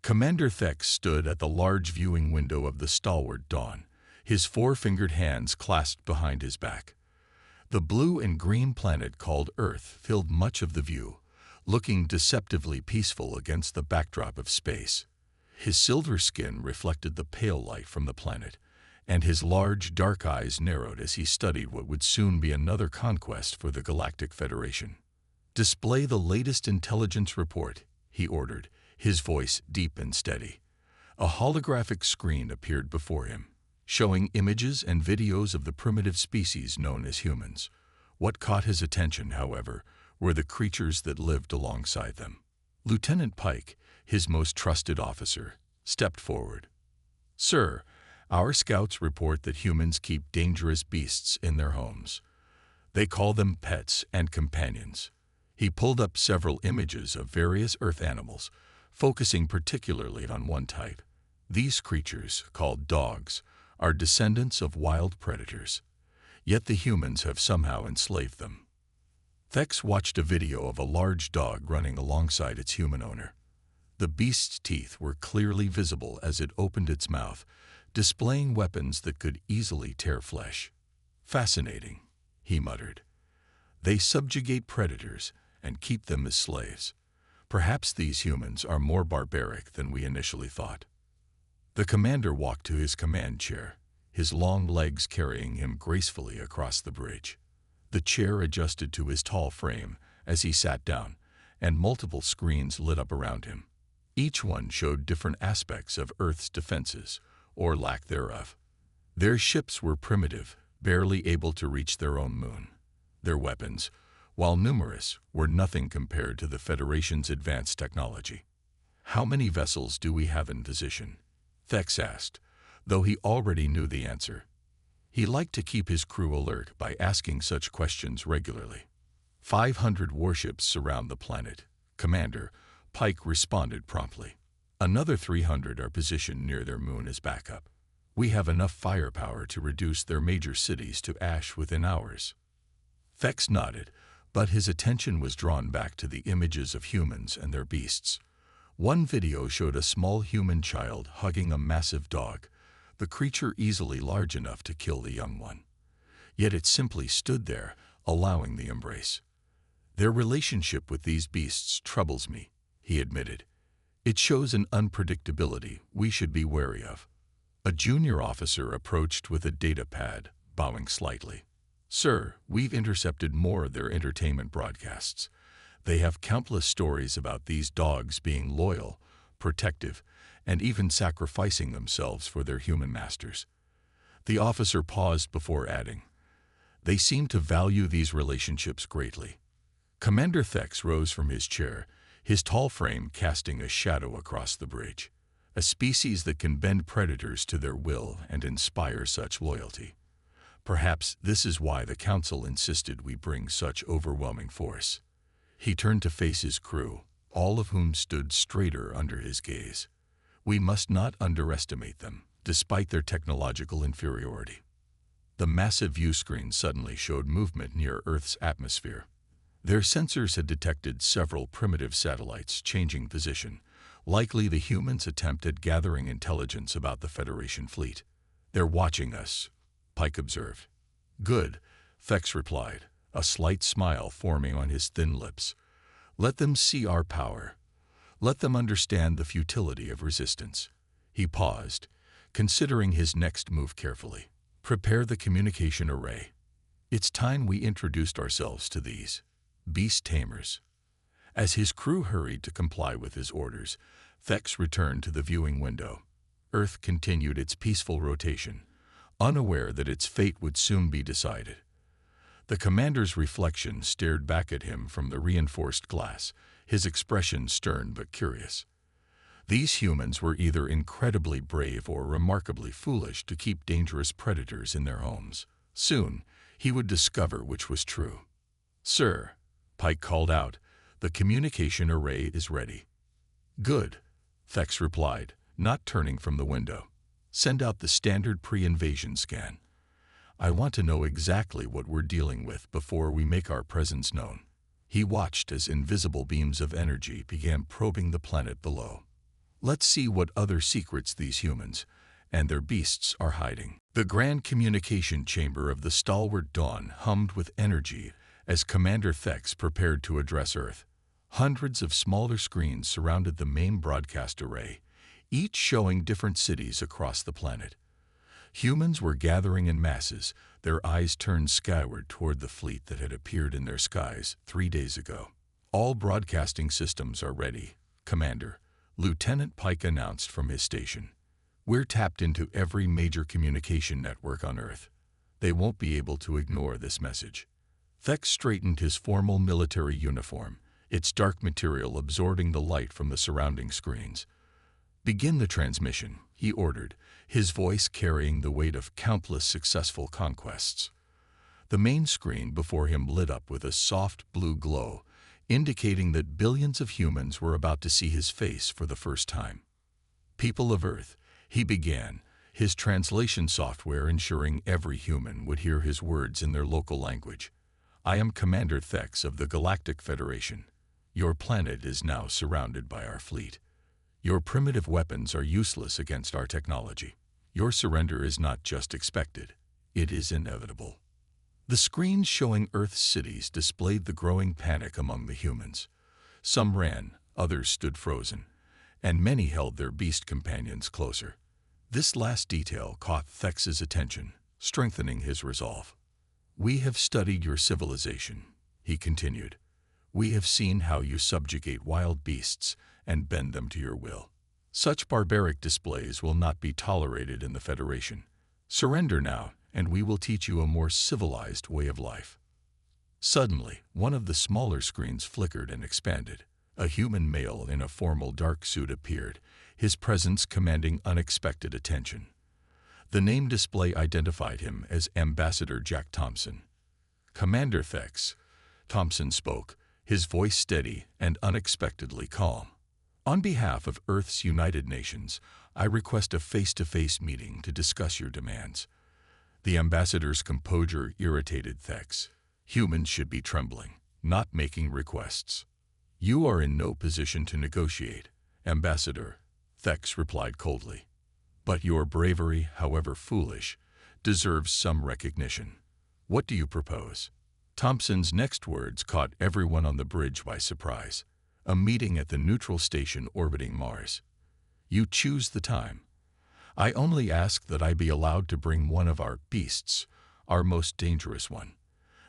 Commander Thex stood at the large viewing window of the stalwart Dawn, his four-fingered hands clasped behind his back. The blue and green planet called Earth filled much of the view, looking deceptively peaceful against the backdrop of space. His silver skin reflected the pale light from the planet, and his large, dark eyes narrowed as he studied what would soon be another conquest for the Galactic Federation. "Display the latest intelligence report," he ordered, his voice deep and steady. A holographic screen appeared before him, showing images and videos of the primitive species known as humans. What caught his attention, however, were the creatures that lived alongside them. Lieutenant Pike, his most trusted officer, stepped forward. "Sir, our scouts report that humans keep dangerous beasts in their homes. They call them pets and companions." He pulled up several images of various Earth animals, focusing particularly on one type. These creatures, called dogs, are descendants of wild predators. Yet the humans have somehow enslaved them. Thex watched a video of a large dog running alongside its human owner. The beast's teeth were clearly visible as it opened its mouth, displaying weapons that could easily tear flesh. "Fascinating," he muttered. "They subjugate predators and keep them as slaves. Perhaps these humans are more barbaric than we initially thought." The commander walked to his command chair, his long legs carrying him gracefully across the bridge. The chair adjusted to his tall frame as he sat down, and multiple screens lit up around him. Each one showed different aspects of Earth's defenses, or lack thereof. Their ships were primitive, barely able to reach their own moon. Their weapons, while numerous, were nothing compared to the Federation's advanced technology. "How many vessels do we have in position?" Thex asked, though he already knew the answer. He liked to keep his crew alert by asking such questions regularly. 500 warships surround the planet, Commander," Pike responded promptly. "Another 300 are positioned near their moon as backup. We have enough firepower to reduce their major cities to ash within hours." Thex nodded, but his attention was drawn back to the images of humans and their beasts. One video showed a small human child hugging a massive dog, the creature easily large enough to kill the young one. Yet it simply stood there, allowing the embrace. "Their relationship with these beasts troubles me," he admitted. "It shows an unpredictability we should be wary of." A junior officer approached with a data pad, bowing slightly. "Sir, we've intercepted more of their entertainment broadcasts. They have countless stories about these dogs being loyal, protective, and even sacrificing themselves for their human masters." The officer paused before adding, "They seem to value these relationships greatly." Commander Thex rose from his chair, his tall frame casting a shadow across the bridge. A species that can bend predators to their will and inspire such loyalty. Perhaps this is why the Council insisted we bring such overwhelming force. He turned to face his crew, all of whom stood straighter under his gaze. "We must not underestimate them, despite their technological inferiority." The massive viewscreen suddenly showed movement near Earth's atmosphere. Their sensors had detected several primitive satellites changing position, likely the humans' attempt at gathering intelligence about the Federation fleet. "They're watching us," Pike observed. "Good," Thex replied, a slight smile forming on his thin lips. "Let them see our power. Let them understand the futility of resistance." He paused, considering his next move carefully. "Prepare the communication array. It's time we introduced ourselves to these beast tamers." As his crew hurried to comply with his orders, Thex returned to the viewing window. Earth continued its peaceful rotation, unaware that its fate would soon be decided. The commander's reflection stared back at him from the reinforced glass, his expression stern but curious. These humans were either incredibly brave or remarkably foolish to keep dangerous predators in their homes. Soon, he would discover which was true. "Sir," Pike called out, "the communication array is ready." "Good," Thex replied, not turning from the window. "Send out the standard pre-invasion scan. I want to know exactly what we're dealing with before we make our presence known." He watched as invisible beams of energy began probing the planet below. Let's see what other secrets these humans and their beasts are hiding. The grand communication chamber of the stalwart Dawn hummed with energy as Commander Thex prepared to address Earth. Hundreds of smaller screens surrounded the main broadcast array, each showing different cities across the planet. Humans were gathering in masses, their eyes turned skyward toward the fleet that had appeared in their skies 3 days ago. All broadcasting systems are ready, Commander, Lieutenant Pike announced from his station. We're tapped into every major communication network on Earth. They won't be able to ignore this message. Thex straightened his formal military uniform, its dark material absorbing the light from the surrounding screens. Begin the transmission, he ordered, his voice carrying the weight of countless successful conquests. The main screen before him lit up with a soft blue glow, indicating that billions of humans were about to see his face for the first time. People of Earth, he began, his translation software ensuring every human would hear his words in their local language. I am Commander Thex of the Galactic Federation. Your planet is now surrounded by our fleet. Your primitive weapons are useless against our technology. Your surrender is not just expected, it is inevitable. The screens showing Earth's cities displayed the growing panic among the humans. Some ran, others stood frozen, and many held their beast companions closer. This last detail caught Thex's attention, strengthening his resolve. We have studied your civilization, he continued. We have seen how you subjugate wild beasts and bend them to your will. Such barbaric displays will not be tolerated in the Federation. Surrender now, and we will teach you a more civilized way of life. Suddenly, one of the smaller screens flickered and expanded. A human male in a formal dark suit appeared, his presence commanding unexpected attention. The name display identified him as Ambassador Jack Thompson. Commander Thex, Thompson spoke, his voice steady and unexpectedly calm. On behalf of Earth's United Nations, I request a face-to-face meeting to discuss your demands. The ambassador's composure irritated Thex. Humans should be trembling, not making requests. You are in no position to negotiate, Ambassador, Thex replied coldly. But your bravery, however foolish, deserves some recognition. What do you propose? Thompson's next words caught everyone on the bridge by surprise. A meeting at the neutral station orbiting Mars. You choose the time. I only ask that I be allowed to bring one of our beasts, our most dangerous one.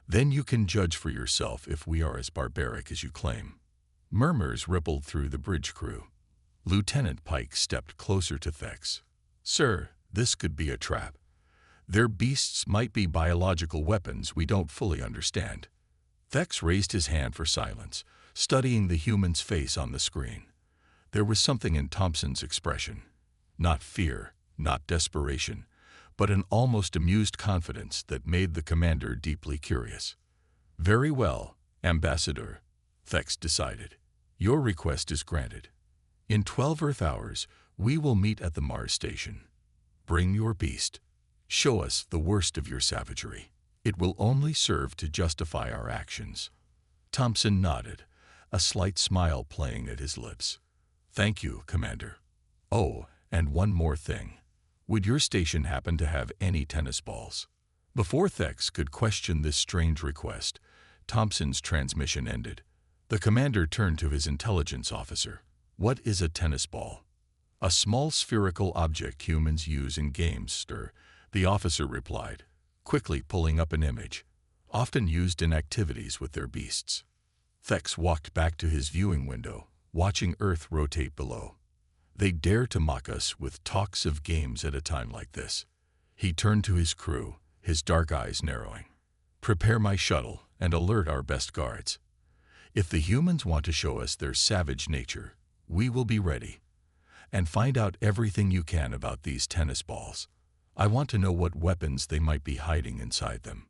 Then you can judge for yourself if we are as barbaric as you claim. Murmurs rippled through the bridge crew. Lieutenant Pike stepped closer to Thex. Sir, this could be a trap. Their beasts might be biological weapons we don't fully understand. Thex raised his hand for silence, studying the human's face on the screen. There was something in Thompson's expression. Not fear, not desperation, but an almost amused confidence that made the commander deeply curious. Very well, Ambassador, Thex decided. Your request is granted. In 12 Earth hours, we will meet at the Mars station. Bring your beast. Show us the worst of your savagery. It will only serve to justify our actions. Thompson nodded, a slight smile playing at his lips. Thank you, Commander. Oh, and one more thing. Would your station happen to have any tennis balls? Before Thex could question this strange request, Thompson's transmission ended. The commander turned to his intelligence officer. What is a tennis ball? A small spherical object humans use in games, sir, the officer replied, quickly pulling up an image, often used in activities with their beasts. Thex walked back to his viewing window, watching Earth rotate below. They dare to mock us with talks of games at a time like this. He turned to his crew, his dark eyes narrowing. Prepare my shuttle and alert our best guards. If the humans want to show us their savage nature, we will be ready. And find out everything you can about these tennis balls. I want to know what weapons they might be hiding inside them.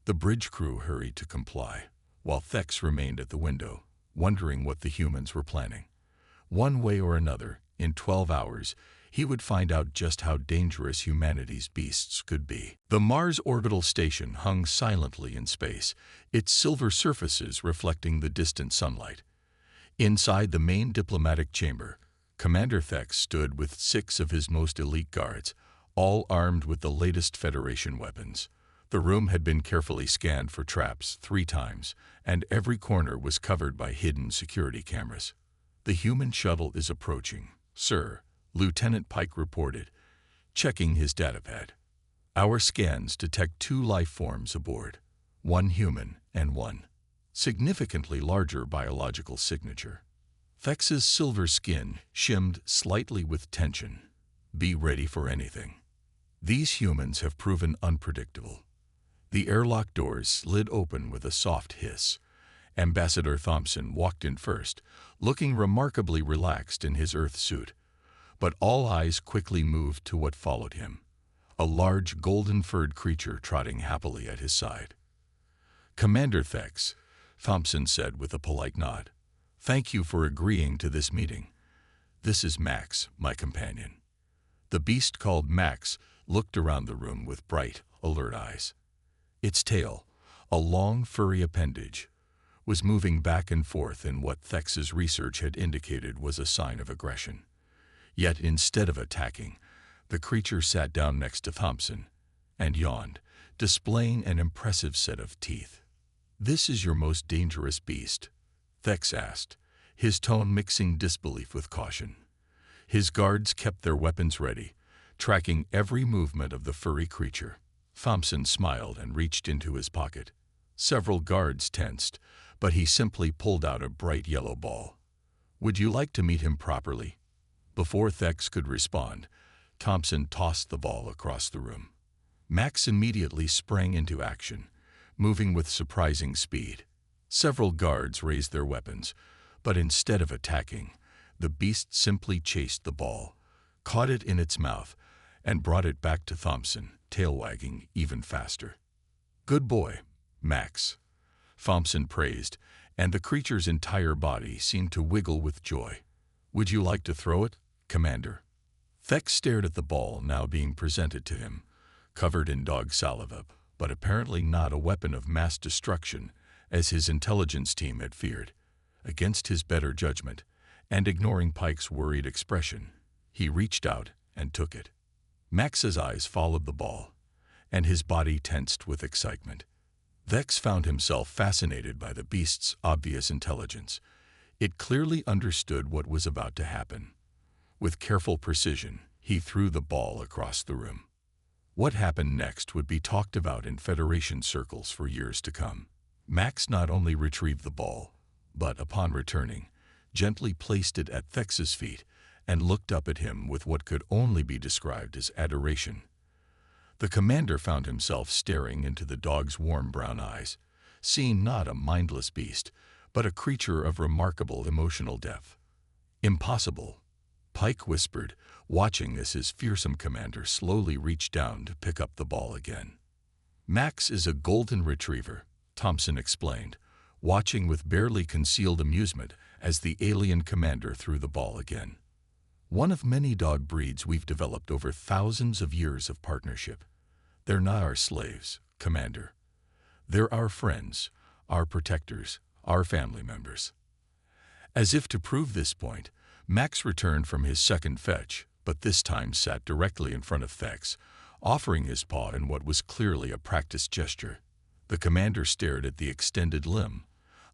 The bridge crew hurried to comply, while Thex remained at the window, wondering what the humans were planning. One way or another, in 12 hours, he would find out just how dangerous humanity's beasts could be. The Mars orbital station hung silently in space, its silver surfaces reflecting the distant sunlight. Inside the main diplomatic chamber, Commander Thex stood with 6 of his most elite guards, all armed with the latest Federation weapons. The room had been carefully scanned for traps 3 times, and every corner was covered by hidden security cameras. "The human shuttle is approaching, sir," Lieutenant Pike reported, checking his datapad. "Our scans detect 2 life forms aboard, 1 human and 1 significantly larger biological signature." Thex's silver skin shimmed slightly with tension. "Be ready for anything. These humans have proven unpredictable." The airlock doors slid open with a soft hiss. Ambassador Thompson walked in first, looking remarkably relaxed in his Earth suit. But all eyes quickly moved to what followed him, a large golden-furred creature trotting happily at his side. "Commander Thex," Thompson said with a polite nod, "thank you for agreeing to this meeting. This is Max, my companion." The beast called Max looked around the room with bright, alert eyes. Its tail, a long, furry appendage, was moving back and forth in what Thex's research had indicated was a sign of aggression. Yet instead of attacking, the creature sat down next to Thompson and yawned, displaying an impressive set of teeth. "This is your most dangerous beast?" Thex asked, his tone mixing disbelief with caution. His guards kept their weapons ready, tracking every movement of the furry creature. Thompson smiled and reached into his pocket. Several guards tensed, but he simply pulled out a bright yellow ball. "Would you like to meet him properly?" Before Thex could respond, Thompson tossed the ball across the room. Max immediately sprang into action, moving with surprising speed. Several guards raised their weapons, but instead of attacking, the beast simply chased the ball, caught it in its mouth, and brought it back to Thompson, tail wagging even faster. "Good boy, Max," Thompson praised, and the creature's entire body seemed to wiggle with joy. "Would you like to throw it, Commander?" Thex stared at the ball now being presented to him, covered in dog saliva, but apparently not a weapon of mass destruction, as his intelligence team had feared. Against his better judgment, and ignoring Pike's worried expression, he reached out and took it. Max's eyes followed the ball, and his body tensed with excitement. Thex found himself fascinated by the beast's obvious intelligence. It clearly understood what was about to happen. With careful precision, he threw the ball across the room. What happened next would be talked about in Federation circles for years to come. Max not only retrieved the ball, but upon returning, gently placed it at Thex's feet and looked up at him with what could only be described as adoration. The commander found himself staring into the dog's warm brown eyes, seeing not a mindless beast, but a creature of remarkable emotional depth. "Impossible," Pike whispered, watching as his fearsome commander slowly reached down to pick up the ball again. "Max is a golden retriever," Thompson explained, watching with barely concealed amusement as the alien commander threw the ball again. "One of many dog breeds we've developed over thousands of years of partnership. They're not our slaves, Commander. They're our friends, our protectors, our family members." As if to prove this point, Max returned from his second fetch, but this time sat directly in front of Thex, offering his paw in what was clearly a practiced gesture. The commander stared at the extended limb,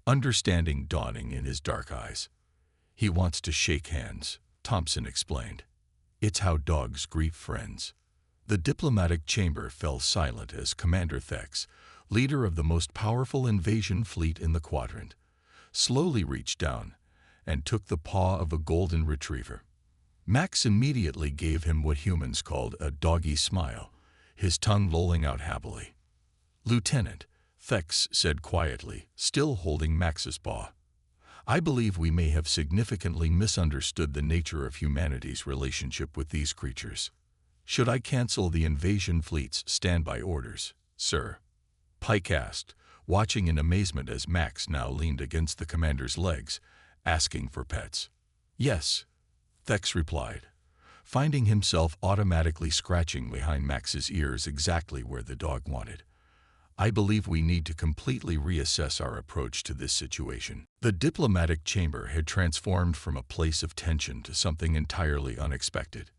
understanding dawning in his dark eyes. "He wants to shake hands," Thompson explained. "It's how dogs greet friends." The diplomatic chamber fell silent as Commander Thex, leader of the most powerful invasion fleet in the quadrant, slowly reached down and took the paw of a golden retriever. Max immediately gave him what humans called a doggy smile, his tongue lolling out happily. "Lieutenant," Thex said quietly, still holding Max's paw, "I believe we may have significantly misunderstood the nature of humanity's relationship with these creatures. Should I cancel the invasion fleet's standby orders, sir?" Pike asked, watching in amazement as Max now leaned against the commander's legs, asking for pets. "Yes," Thex replied, finding himself automatically scratching behind Max's ears exactly where the dog wanted. I believe we need to completely reassess our approach to this situation. The diplomatic chamber had transformed from a place of tension to something entirely unexpected.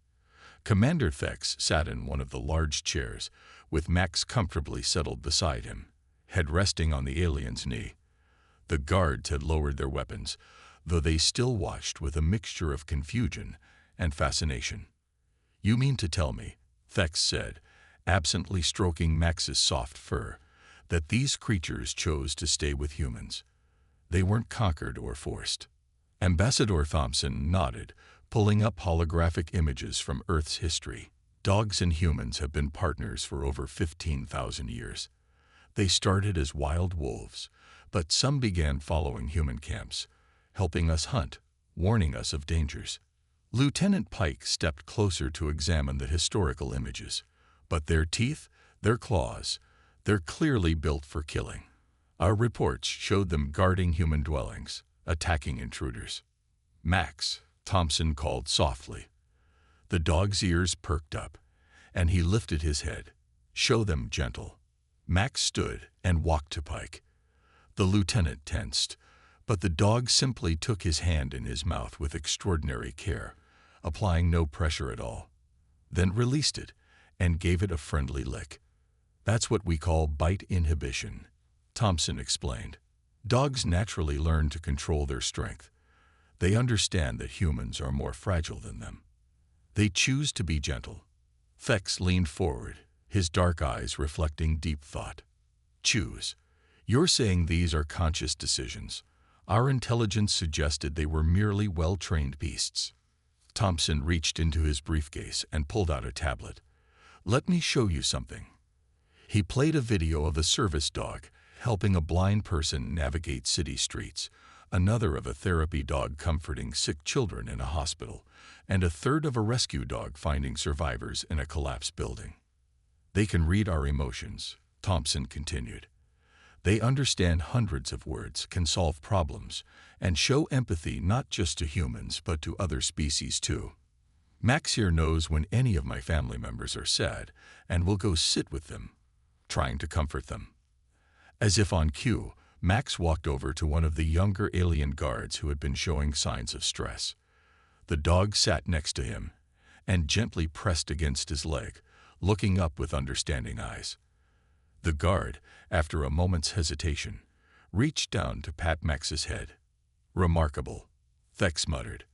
Commander Thex sat in one of the large chairs, with Max comfortably settled beside him, head resting on the alien's knee. The guards had lowered their weapons, though they still watched with a mixture of confusion and fascination. "You mean to tell me," Thex said, absently stroking Max's soft fur, "that these creatures chose to stay with humans? They weren't conquered or forced?" Ambassador Thompson nodded, pulling up holographic images from Earth's history. "Dogs and humans have been partners for over 15,000 years. They started as wild wolves, but some began following human camps, helping us hunt, warning us of dangers." Lieutenant Pike stepped closer to examine the historical images. "But their teeth, their claws, they're clearly built for killing. Our reports showed them guarding human dwellings, attacking intruders." "Max," Thompson called softly. The dog's ears perked up, and he lifted his head. "Show them, gentle." Max stood and walked to Pike. The lieutenant tensed, but the dog simply took his hand in his mouth with extraordinary care, applying no pressure at all, then released it and gave it a friendly lick. "That's what we call bite inhibition," Thompson explained. "Dogs naturally learn to control their strength. They understand that humans are more fragile than them. They choose to be gentle." Thex leaned forward, his dark eyes reflecting deep thought. "Choose. You're saying these are conscious decisions. Our intelligence suggested they were merely well-trained beasts." Thompson reached into his briefcase and pulled out a tablet. "Let me show you something." He played a video of a service dog helping a blind person navigate city streets, another of a therapy dog comforting sick children in a hospital, and a third of a rescue dog finding survivors in a collapsed building. "They can read our emotions," Thompson continued. "They understand hundreds of words, can solve problems, and show empathy not just to humans but to other species too. Max here knows when any of my family members are sad and will go sit with them, trying to comfort them." As if on cue, Max walked over to one of the younger alien guards who had been showing signs of stress. The dog sat next to him and gently pressed against his leg, looking up with understanding eyes. The guard, after a moment's hesitation, reached down to pat Max's head. "Remarkable," Thex muttered.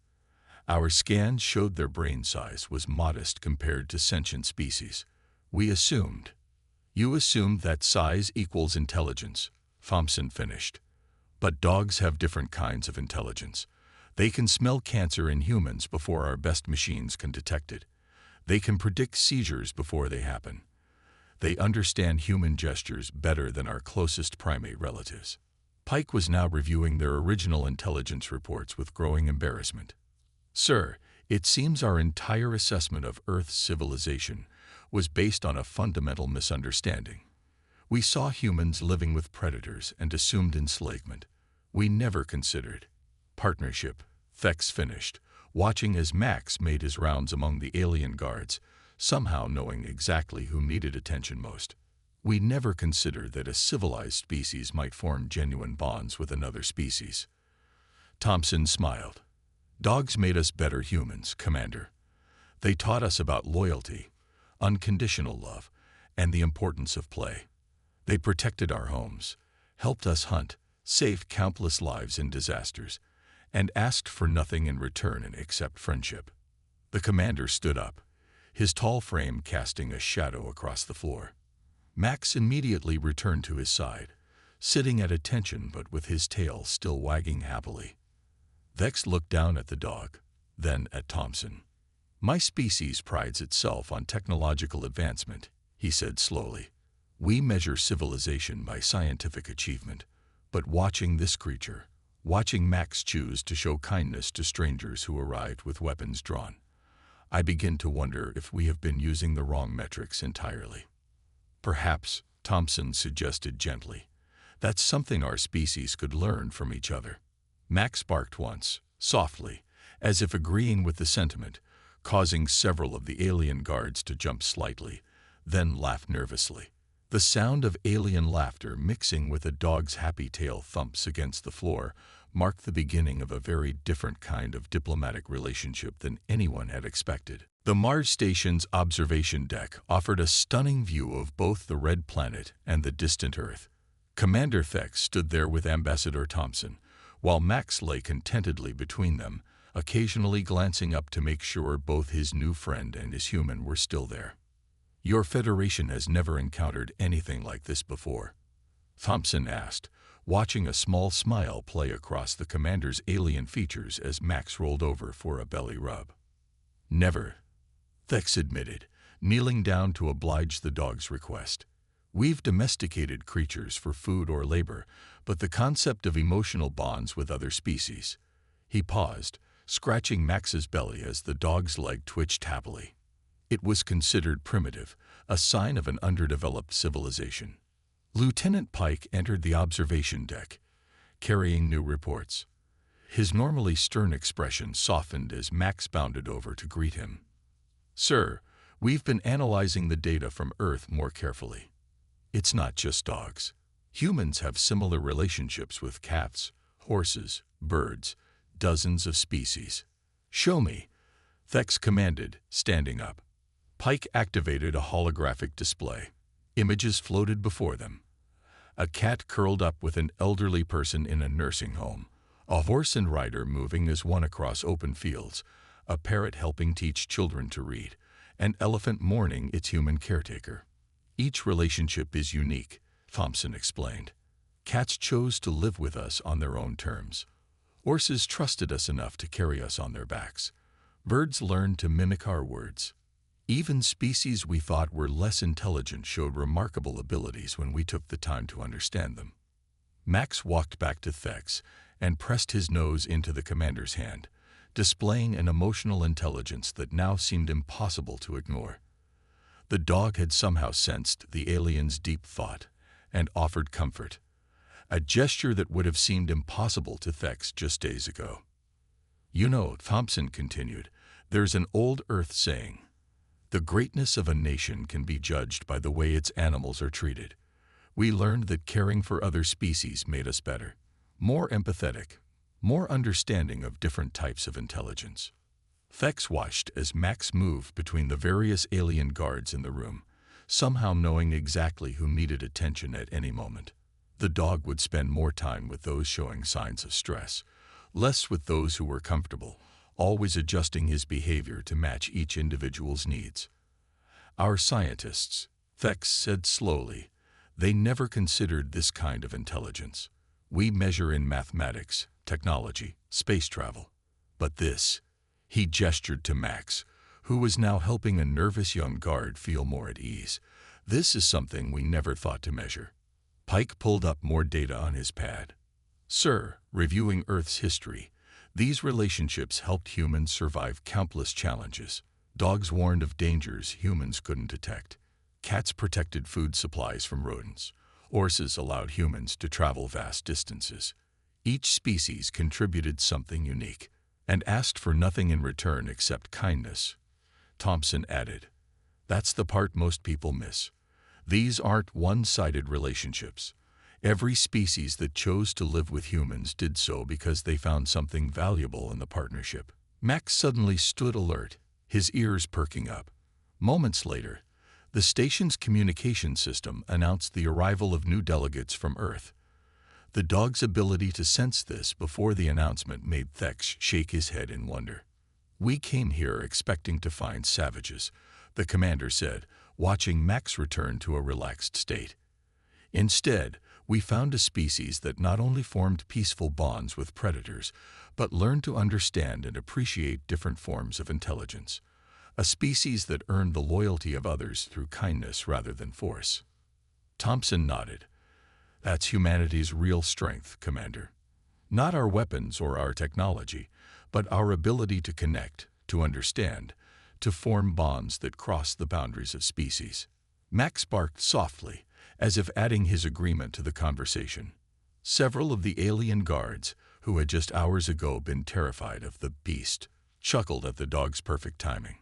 "Our scans showed their brain size was modest compared to sentient species. We assumed." "You assumed that size equals intelligence," Thompson finished. "But dogs have different kinds of intelligence. They can smell cancer in humans before our best machines can detect it. They can predict seizures before they happen. They understand human gestures better than our closest primate relatives." Pike was now reviewing their original intelligence reports with growing embarrassment. "Sir, it seems our entire assessment of Earth's civilization was based on a fundamental misunderstanding. We saw humans living with predators and assumed enslavement. We never considered partnership," Thex finished, watching as Max made his rounds among the alien guards, somehow knowing exactly who needed attention most. "We never considered that a civilized species might form genuine bonds with another species." Thompson smiled. "Dogs made us better humans, Commander. They taught us about loyalty, unconditional love, and the importance of play. They protected our homes, helped us hunt, saved countless lives in disasters, and asked for nothing in return except friendship." The commander stood up, his tall frame casting a shadow across the floor. Max immediately returned to his side, sitting at attention but with his tail still wagging happily. Thex looked down at the dog, then at Thompson. "My species prides itself on technological advancement," he said slowly. "We measure civilization by scientific achievement, but watching this creature, watching Max choose to show kindness to strangers who arrived with weapons drawn, I begin to wonder if we have been using the wrong metrics entirely." "Perhaps," Thompson suggested gently, "that's something our species could learn from each other." Max barked once, softly, as if agreeing with the sentiment, causing several of the alien guards to jump slightly, then laughed nervously. The sound of alien laughter mixing with a dog's happy tail thumps against the floor marked the beginning of a very different kind of diplomatic relationship than anyone had expected. The Mars station's observation deck offered a stunning view of both the red planet and the distant Earth. Commander Thex stood there with Ambassador Thompson, while Max lay contentedly between them, occasionally glancing up to make sure both his new friend and his human were still there. "Your Federation has never encountered anything like this before?" Thompson asked, watching a small smile play across the commander's alien features as Max rolled over for a belly rub. "Never," Thex admitted, kneeling down to oblige the dog's request. "We've domesticated creatures for food or labor, but the concept of emotional bonds with other species." He paused, scratching Max's belly as the dog's leg twitched happily. It was considered primitive, a sign of an underdeveloped civilization. Lieutenant Pike entered the observation deck, carrying new reports. His normally stern expression softened as Max bounded over to greet him. "Sir, we've been analyzing the data from Earth more carefully. It's not just dogs. Humans have similar relationships with cats, horses, birds, dozens of species." "Show me," Thex commanded, standing up. Pike activated a holographic display. Images floated before them. A cat curled up with an elderly person in a nursing home, a horse and rider moving as one across open fields, a parrot helping teach children to read, an elephant mourning its human caretaker. "Each relationship is unique," Thompson explained. "Cats chose to live with us on their own terms. Horses trusted us enough to carry us on their backs. Birds learned to mimic our words. Even species we thought were less intelligent showed remarkable abilities when we took the time to understand them." Max walked back to Thex and pressed his nose into the commander's hand, displaying an emotional intelligence that now seemed impossible to ignore. The dog had somehow sensed the alien's deep thought and offered comfort, a gesture that would have seemed impossible to Thex just days ago. "You know," Thompson continued, "there's an old Earth saying, 'The greatness of a nation can be judged by the way its animals are treated.' We learned that caring for other species made us better, more empathetic, more understanding of different types of intelligence." Thex watched as Max moved between the various alien guards in the room, somehow knowing exactly who needed attention at any moment. The dog would spend more time with those showing signs of stress, less with those who were comfortable, always adjusting his behavior to match each individual's needs. "Our scientists," Thex said slowly, "they never considered this kind of intelligence. We measure in mathematics, technology, space travel. But this," he gestured to Max, who was now helping a nervous young guard feel more at ease, "this is something we never thought to measure." Pike pulled up more data on his pad. "Sir, reviewing Earth's history, these relationships helped humans survive countless challenges. Dogs warned of dangers humans couldn't detect. Cats protected food supplies from rodents. Horses allowed humans to travel vast distances. Each species contributed something unique and asked for nothing in return except kindness." Thompson added, "That's the part most people miss. These aren't one-sided relationships. Every species that chose to live with humans did so because they found something valuable in the partnership." Max suddenly stood alert, his ears perking up. Moments later, the station's communication system announced the arrival of new delegates from Earth. The dog's ability to sense this before the announcement made Thex shake his head in wonder. "We came here expecting to find savages," the commander said, watching Max return to a relaxed state. "Instead, we found a species that not only formed peaceful bonds with predators, but learned to understand and appreciate different forms of intelligence. A species that earned the loyalty of others through kindness rather than force." Thompson nodded. "That's humanity's real strength, Commander. Not our weapons or our technology, but our ability to connect, to understand, to form bonds that cross the boundaries of species." Max barked softly, as if adding his agreement to the conversation. Several of the alien guards, who had just hours ago been terrified of the beast, chuckled at the dog's perfect timing.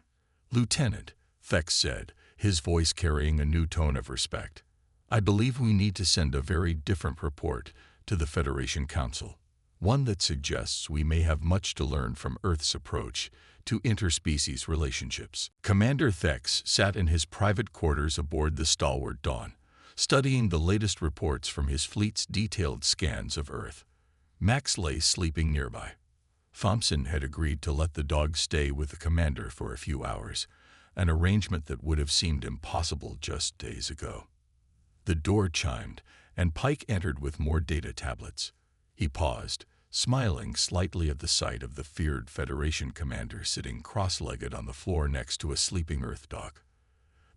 "Lieutenant," Thex said, his voice carrying a new tone of respect, I believe we need to send a very different report to the Federation Council, one that suggests we may have much to learn from Earth's approach to interspecies relationships. Commander Thex sat in his private quarters aboard the stalwart Dawn, studying the latest reports from his fleet's detailed scans of Earth. Max lay sleeping nearby. Thompson had agreed to let the dog stay with the commander for a few hours, an arrangement that would have seemed impossible just days ago. The door chimed, and Pike entered with more data tablets. He paused, smiling slightly at the sight of the feared Federation commander sitting cross-legged on the floor next to a sleeping Earth dog.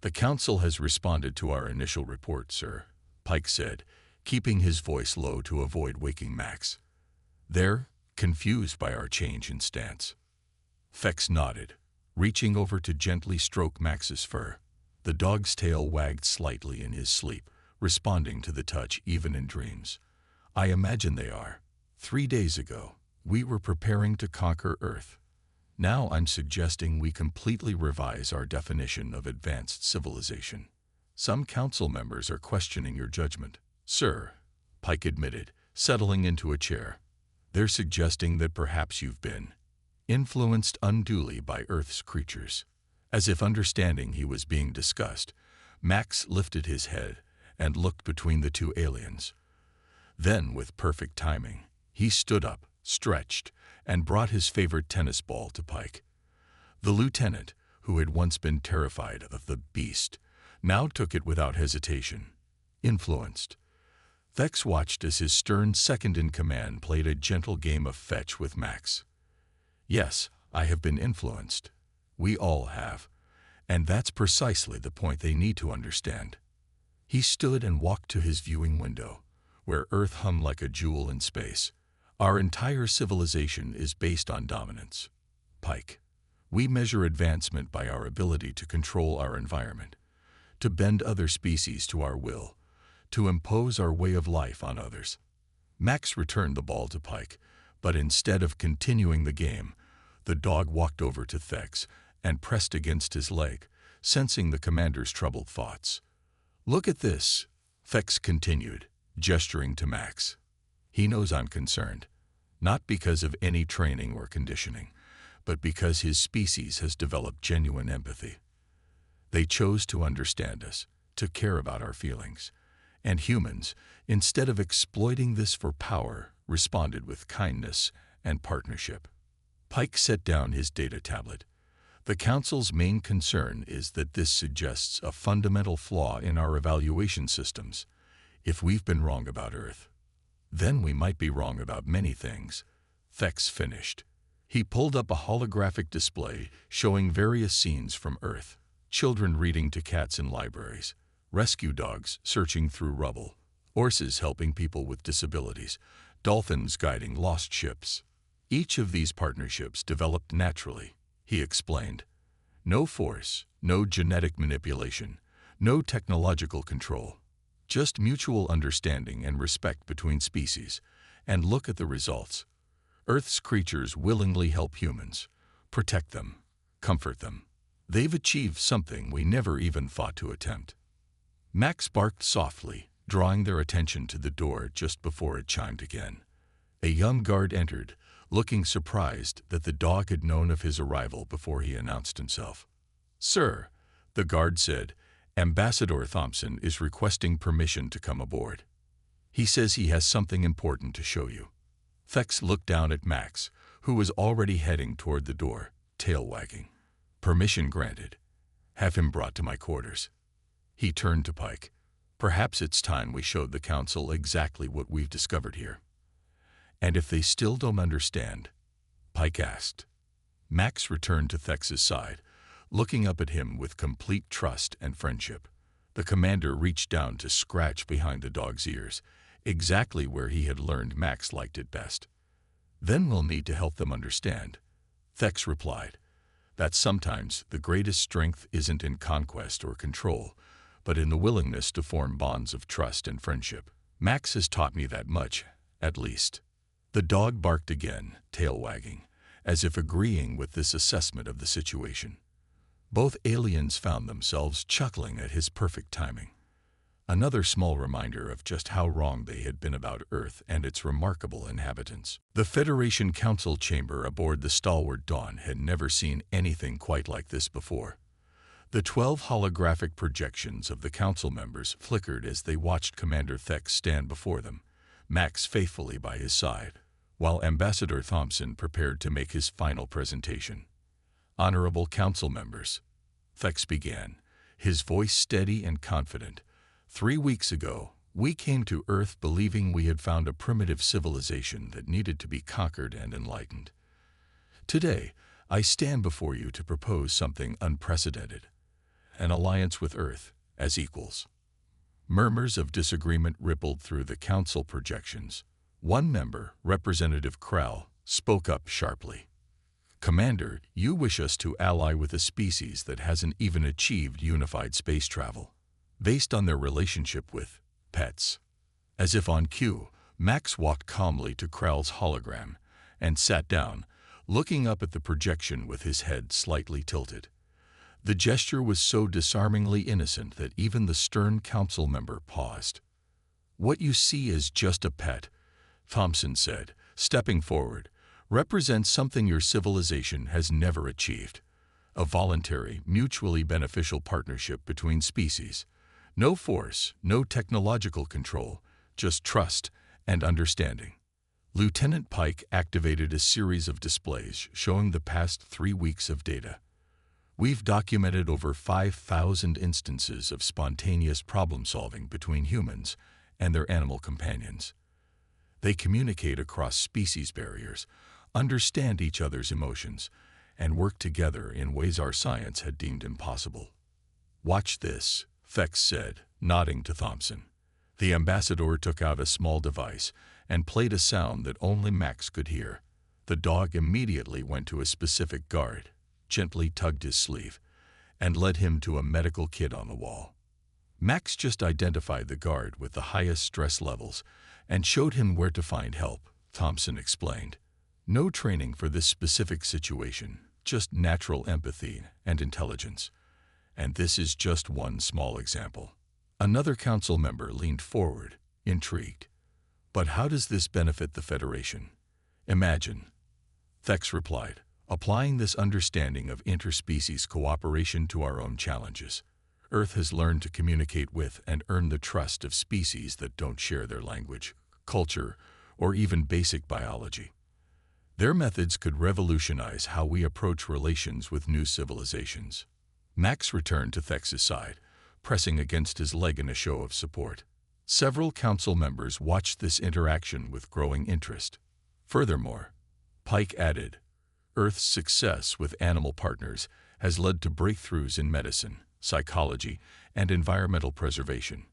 "The Council has responded to our initial report, sir," Pike said, keeping his voice low to avoid waking Max. "They're confused by our change in stance." Thex nodded, reaching over to gently stroke Max's fur. The dog's tail wagged slightly in his sleep, responding to the touch even in dreams. "I imagine they are. 3 days ago, we were preparing to conquer Earth. Now I'm suggesting we completely revise our definition of advanced civilization. Some council members are questioning your judgment." "Sir," Pike admitted, settling into a chair. "They're suggesting that perhaps you've been influenced unduly by Earth's creatures." As if understanding he was being discussed, Max lifted his head and looked between the two aliens. Then, with perfect timing, he stood up, stretched, and brought his favorite tennis ball to Pike. The lieutenant, who had once been terrified of the beast, now took it without hesitation. Influenced. Thex watched as his stern second-in-command played a gentle game of fetch with Max. "Yes, I have been influenced. We all have. And that's precisely the point they need to understand." He stood and walked to his viewing window, where Earth hung like a jewel in space. "Our entire civilization is based on dominance, Pike. We measure advancement by our ability to control our environment, to bend other species to our will, to impose our way of life on others." Max returned the ball to Pike, but instead of continuing the game, the dog walked over to Thex and pressed against his leg, sensing the commander's troubled thoughts. "Look at this," Thex continued, gesturing to Max. "He knows I'm concerned, not because of any training or conditioning, but because his species has developed genuine empathy. They chose to understand us, to care about our feelings. And humans, instead of exploiting this for power, responded with kindness and partnership." Pike set down his data tablet. "The Council's main concern is that this suggests a fundamental flaw in our evaluation systems. If we've been wrong about Earth, then we might be wrong about many things." Thex finished. He pulled up a holographic display showing various scenes from Earth: children reading to cats in libraries, rescue dogs searching through rubble, horses helping people with disabilities, dolphins guiding lost ships. Each of these partnerships developed naturally, he explained. No force, no genetic manipulation, no technological control. Just mutual understanding and respect between species. And look at the results. Earth's creatures willingly help humans, protect them, comfort them. They've achieved something we never even thought to attempt." Max barked softly, drawing their attention to the door just before it chimed again. A young guard entered, looking surprised that the dog had known of his arrival before he announced himself. "Sir," the guard said, "Ambassador Thompson is requesting permission to come aboard. He says he has something important to show you." Thex looked down at Max, who was already heading toward the door, tail wagging. "Permission granted. Have him brought to my quarters." He turned to Pike. "Perhaps it's time we showed the Council exactly what we've discovered here." "And if they still don't understand?" Pike asked. Max returned to Thex's side, looking up at him with complete trust and friendship. The commander reached down to scratch behind the dog's ears, exactly where he had learned Max liked it best. "Then we'll need to help them understand," Thex replied. "That sometimes the greatest strength isn't in conquest or control, but in the willingness to form bonds of trust and friendship. Max has taught me that much, at least." The dog barked again, tail wagging, as if agreeing with this assessment of the situation. Both aliens found themselves chuckling at his perfect timing. Another small reminder of just how wrong they had been about Earth and its remarkable inhabitants. The Federation Council chamber aboard the Stalwart Dawn had never seen anything quite like this before. The 12 holographic projections of the council members flickered as they watched Commander Thex stand before them, Max faithfully by his side, while Ambassador Thompson prepared to make his final presentation. "Honorable council members," Thex began, his voice steady and confident. "3 weeks ago, we came to Earth believing we had found a primitive civilization that needed to be conquered and enlightened. Today, I stand before you to propose something unprecedented: an alliance with Earth as equals." Murmurs of disagreement rippled through the council projections. One member, Representative Krell, spoke up sharply. "Commander, you wish us to ally with a species that hasn't even achieved unified space travel, based on their relationship with pets." As if on cue, Max walked calmly to Krell's hologram and sat down, looking up at the projection with his head slightly tilted. The gesture was so disarmingly innocent that even the stern council member paused. "What you see is just a pet," Thompson said, stepping forward, "represents something your civilization has never achieved: a voluntary, mutually beneficial partnership between species. No force, no technological control, just trust and understanding." Lieutenant Pike activated a series of displays showing the past 3 weeks of data. "We've documented over 5,000 instances of spontaneous problem-solving between humans and their animal companions. They communicate across species barriers, understand each other's emotions, and work together in ways our science had deemed impossible." "Watch this," Thex said, nodding to Thompson. The ambassador took out a small device and played a sound that only Max could hear. The dog immediately went to a specific guard, gently tugged his sleeve, and led him to a medical kit on the wall. Max just identified the guard with the highest stress levels and showed him where to find help, Thompson explained. "No training for this specific situation, just natural empathy and intelligence. And this is just one small example." Another council member leaned forward, intrigued. "But how does this benefit the Federation?" "Imagine," Thex replied, "applying this understanding of interspecies cooperation to our own challenges. Earth has learned to communicate with and earn the trust of species that don't share their language, culture, or even basic biology. Their methods could revolutionize how we approach relations with new civilizations." Max returned to Thex's side, pressing against his leg in a show of support. Several council members watched this interaction with growing interest. Furthermore, Pike added, "Earth's success with animal partners has led to breakthroughs in medicine, psychology, and environmental preservation.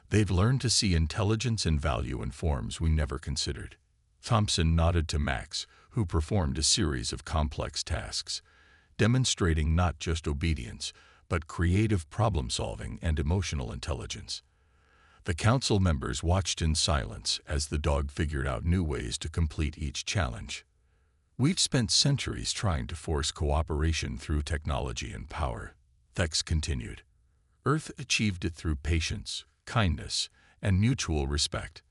They've learned to see intelligence and value in forms we never considered." Thompson nodded to Max, who performed a series of complex tasks, demonstrating not just obedience, but creative problem-solving and emotional intelligence. The council members watched in silence as the dog figured out new ways to complete each challenge. "We've spent centuries trying to force cooperation through technology and power," Thex continued. "Earth achieved it through patience, kindness, and mutual respect.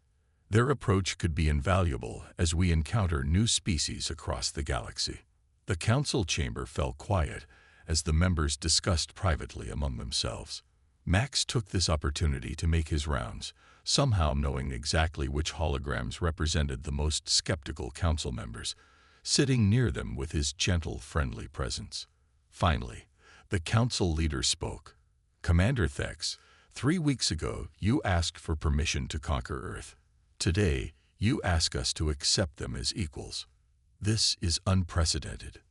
Their approach could be invaluable as we encounter new species across the galaxy." The council chamber fell quiet as the members discussed privately among themselves. Max took this opportunity to make his rounds, somehow knowing exactly which holograms represented the most skeptical council members, sitting near them with his gentle, friendly presence. Finally, the council leader spoke. "Commander Thex, 3 weeks ago you asked for permission to conquer Earth. Today, you ask us to accept them as equals. This is unprecedented."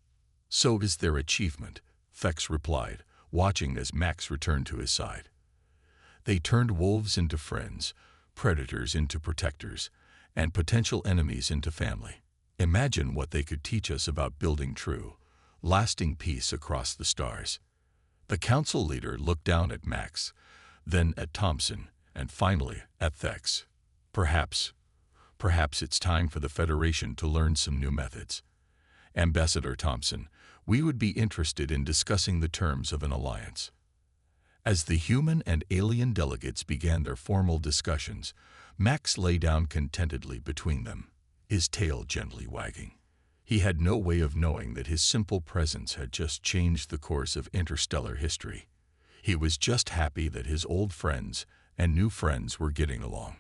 "So is their achievement," Thex replied, watching as Max returned to his side. "They turned wolves into friends, predators into protectors, and potential enemies into family. Imagine what they could teach us about building true, lasting peace across the stars." The council leader looked down at Max, then at Thompson, and finally at Thex. Perhaps it's time for the Federation to learn some new methods. Ambassador Thompson, we would be interested in discussing the terms of an alliance." As the human and alien delegates began their formal discussions, Max lay down contentedly between them, his tail gently wagging. He had no way of knowing that his simple presence had just changed the course of interstellar history. He was just happy that his old friends and new friends were getting along.